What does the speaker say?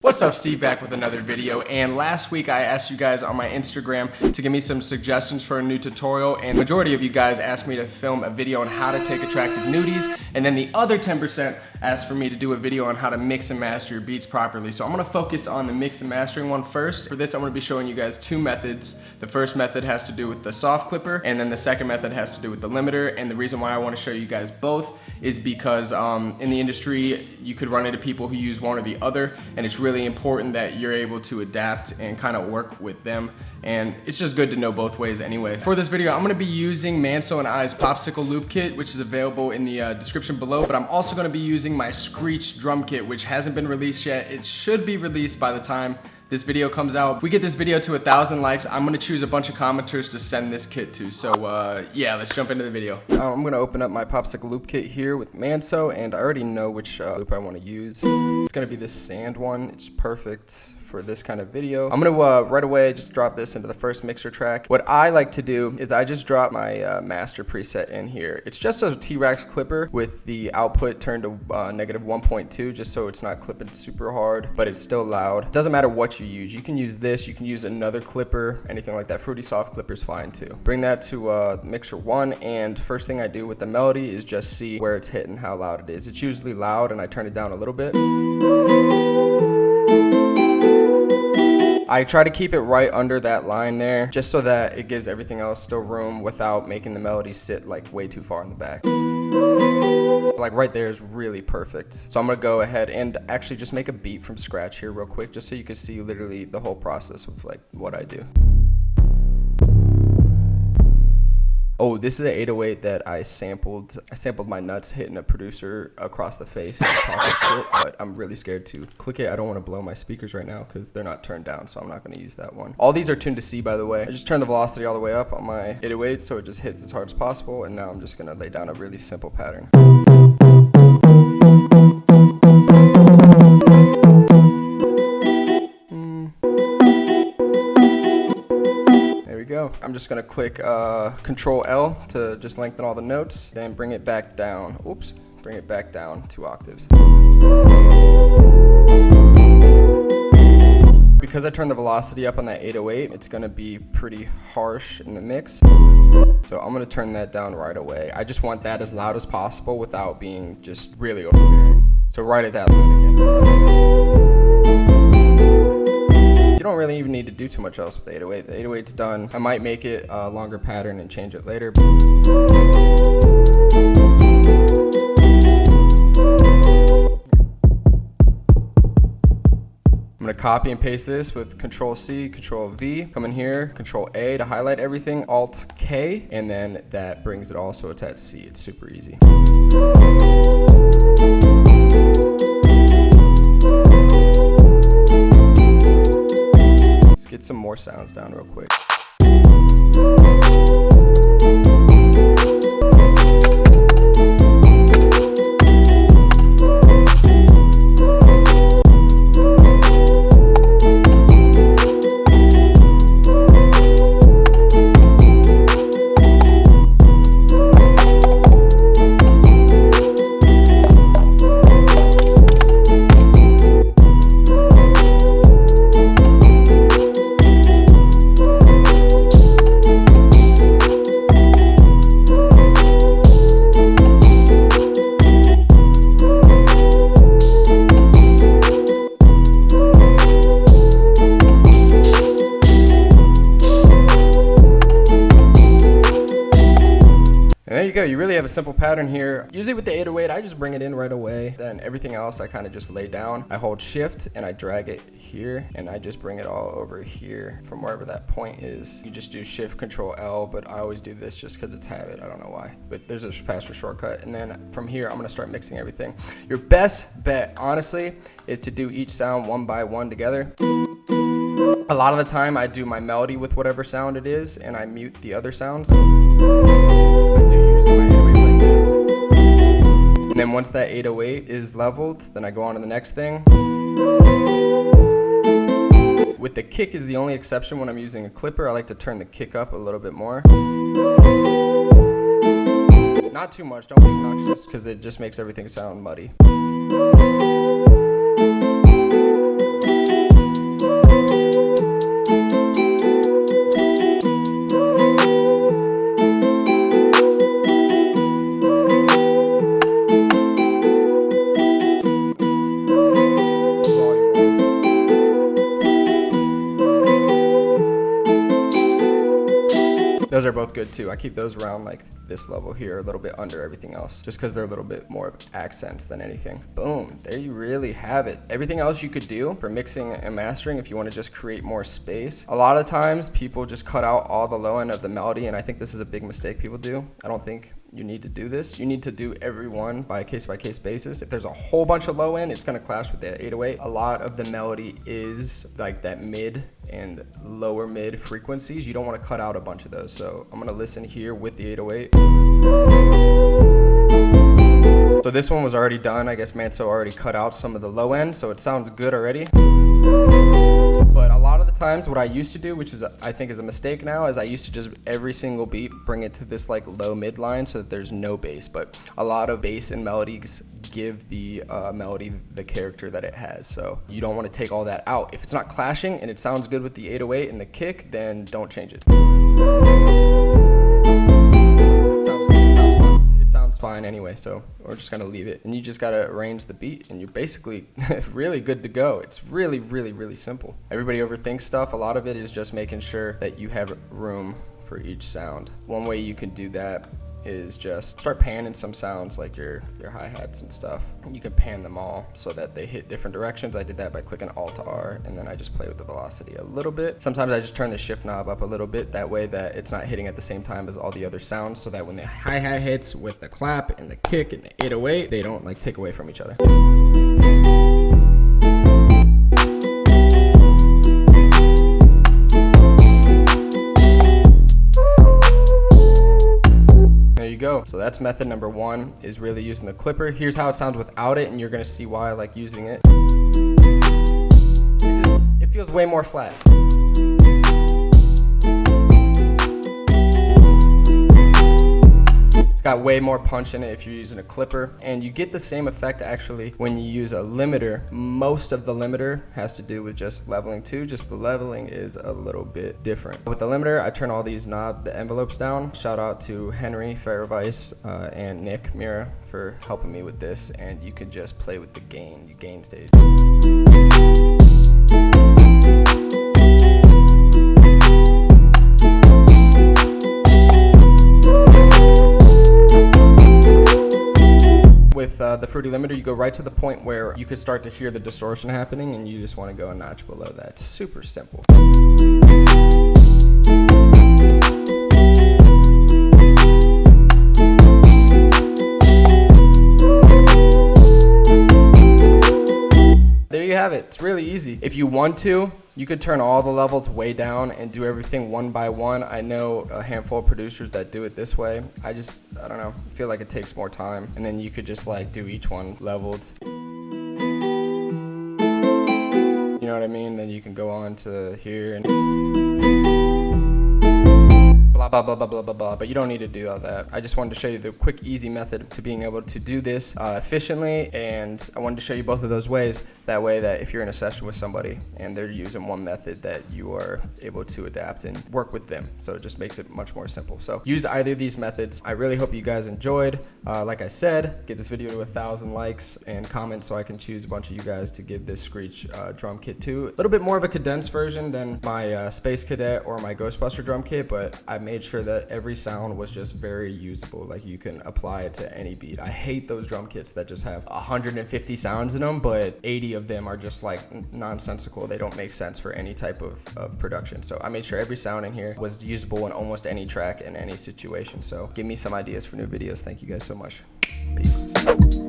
What's up, Steve, back with another video. And last week I asked you guys on my Instagram to give me some suggestions for a new tutorial, and the majority of you guys asked me to film a video on how to take attractive nudies, and then the other 10% asked for me to do a video on how to mix and master your beats properly. So I'm gonna focus on the mix and mastering one first. For this, I'm gonna be showing you guys two methods. The first method has to do with the soft clipper, and then the second method has to do with the limiter. And the reason why I wanna show you guys both is because in the industry, you could run into people who use one or the other, and it's really important that you're able to adapt and kind of work with them. And it's just good to know both ways anyway. For this video, I'm gonna be using Manso and I's Popsicle Loop Kit, which is available in the description below, but I'm also gonna be using my Screech Drum Kit, which hasn't been released yet. It should be released by the time this video comes out. If we get this video to 1,000 likes, I'm gonna choose a bunch of commenters to send this kit to. So yeah, let's jump into the video. I'm gonna open up my Popsicle Loop Kit here with Manso, and I already know which loop I wanna use. It's gonna be this sand one. It's perfect for this kind of video. I'm gonna right away just drop this into the first mixer track. What I like to do is I just drop my master preset in here. It's just a T-Rex clipper with the output turned to -1.2, just so it's not clipping super hard, but it's still loud. It doesn't matter what you use. You can use this, you can use another clipper, anything like that. Fruity Soft clipper's fine too. Bring that to mixer one, and first thing I do with the melody is just see where it's hitting, how loud it is. It's usually loud, and I turn it down a little bit. I try to keep it right under that line there, just so that it gives everything else still room without making the melody sit like way too far in the back. Like right there is really perfect. So I'm gonna go ahead and actually just make a beat from scratch here real quick, just so you can see literally the whole process of like what I do. Oh, this is an 808 that I sampled. I sampled my nuts hitting a producer across the face who was talking shit, but I'm really scared to click it. I don't want to blow my speakers right now because they're not turned down, so I'm not going to use that one. All these are tuned to C, by the way. I just turned the velocity all the way up on my 808 so it just hits as hard as possible, and now I'm just going to lay down a really simple pattern. I'm just gonna click Control L to just lengthen all the notes, then bring it back down. Oops, bring it back down 2 octaves. Because I turned the velocity up on that 808, it's gonna be pretty harsh in the mix. So I'm gonna turn that down right away. I just want that as loud as possible without being just really overbearing. So right at that limit again. You don't really even need to do too much else with the 808. The 808's done. I might make it a longer pattern and change it later. I'm gonna copy and paste this with Control C, Control V. Come in here, Control A to highlight everything, Alt K, and then that brings it all so it's at C. It's super easy. Get some more sounds down real quick. There you go, you really have a simple pattern here. Usually with the 808, I just bring it in right away. Then everything else I kind of just lay down. I hold shift and I drag it here, and I just bring it all over here from wherever that point is. You just do shift Control L, but I always do this just because it's habit. I don't know why, but there's a faster shortcut. And then from here, I'm gonna start mixing everything. Your best bet, honestly, is to do each sound one by one together. A lot of the time I do my melody with whatever sound it is, and I mute the other sounds. I do usually my 808 like this. And then once that 808 is leveled, then I go on to the next thing. With the kick is the only exception when I'm using a clipper. I like to turn the kick up a little bit more. Not too much, don't be obnoxious, because it just makes everything sound muddy. Those are both good too. I keep those around like this level here, a little bit under everything else, just because they're a little bit more of accents than anything. Boom, there you really have it. Everything else you could do for mixing and mastering if you want to just create more space. A lot of times people just cut out all the low end of the melody, and I think this is a big mistake people do. I don't think you need to do this. You need to do every one by case basis. If there's a whole bunch of low end, it's gonna clash with the 808. A lot of the melody is like that mid and lower mid frequencies. You don't want to cut out a bunch of those. So I'm gonna listen here with the 808. So this one was already done. I guess Manso already cut out some of the low end, so it sounds good already. But a lot of the times what I used to do, which is I think is a mistake now, is I used to just every single beat bring it to this like low mid line so that there's no bass. But a lot of bass and melodies give the melody the character that it has. So you don't want to take all that out. If it's not clashing and it sounds good with the 808 and the kick, then don't change it. Fine anyway, so we're just gonna leave it, and you just gotta arrange the beat and you're basically really good to go. It's really simple. Everybody overthinks stuff. A lot of it is just making sure that you have room for each sound. One way you can do that is just start panning some sounds, like your hi-hats and stuff. You can pan them all so that they hit different directions. I did that by clicking Alt-R, and then I just play with the velocity a little bit. Sometimes I just turn the shift knob up a little bit, that way that it's not hitting at the same time as all the other sounds, so that when the hi-hat hits with the clap and the kick and the 808, they don't like take away from each other. Go. So that's method number one, is really using the clipper. Here's how it sounds without it, and you're gonna see why I like using it. It feels way more flat. It's got way more punch in it if you're using a clipper, and you get the same effect actually when you use a limiter. Most of the limiter has to do with just leveling too, just the leveling is a little bit different. With the limiter, I turn all these the envelopes down. Shout out to Henry Fairvice and Nick Mira for helping me with this, and you can just play with the gain stage. With the Fruity Limiter, you go right to the point where you could start to hear the distortion happening, and you just want to go a notch below that. It's super simple. There you have it. It's really easy. If you want to, you could turn all the levels way down and do everything one by one. I know a handful of producers that do it this way. I don't know, I feel like it takes more time. And then you could just like do each one leveled. You know what I mean? Then you can go on to here and blah, blah, blah, blah, blah, blah, but you don't need to do all that. I just wanted to show you the quick, easy method to being able to do this efficiently, and I wanted to show you both of those ways. That way that if you're in a session with somebody and they're using one method, that you are able to adapt and work with them. So it just makes it much more simple. So use either of these methods. I really hope you guys enjoyed. Like I said, get this video to 1,000 likes and comments so I can choose a bunch of you guys to give this Screech drum kit to. A little bit more of a condensed version than my Space Cadet or my Ghostbuster drum kit, but I made sure that every sound was just very usable. Like you can apply it to any beat. I hate those drum kits that just have 150 sounds in them, but 80 of them are just like nonsensical. They don't make sense for any type of production. So I made sure every sound in here was usable in almost any track in any situation. So give me some ideas for new videos. Thank you guys so much. Peace.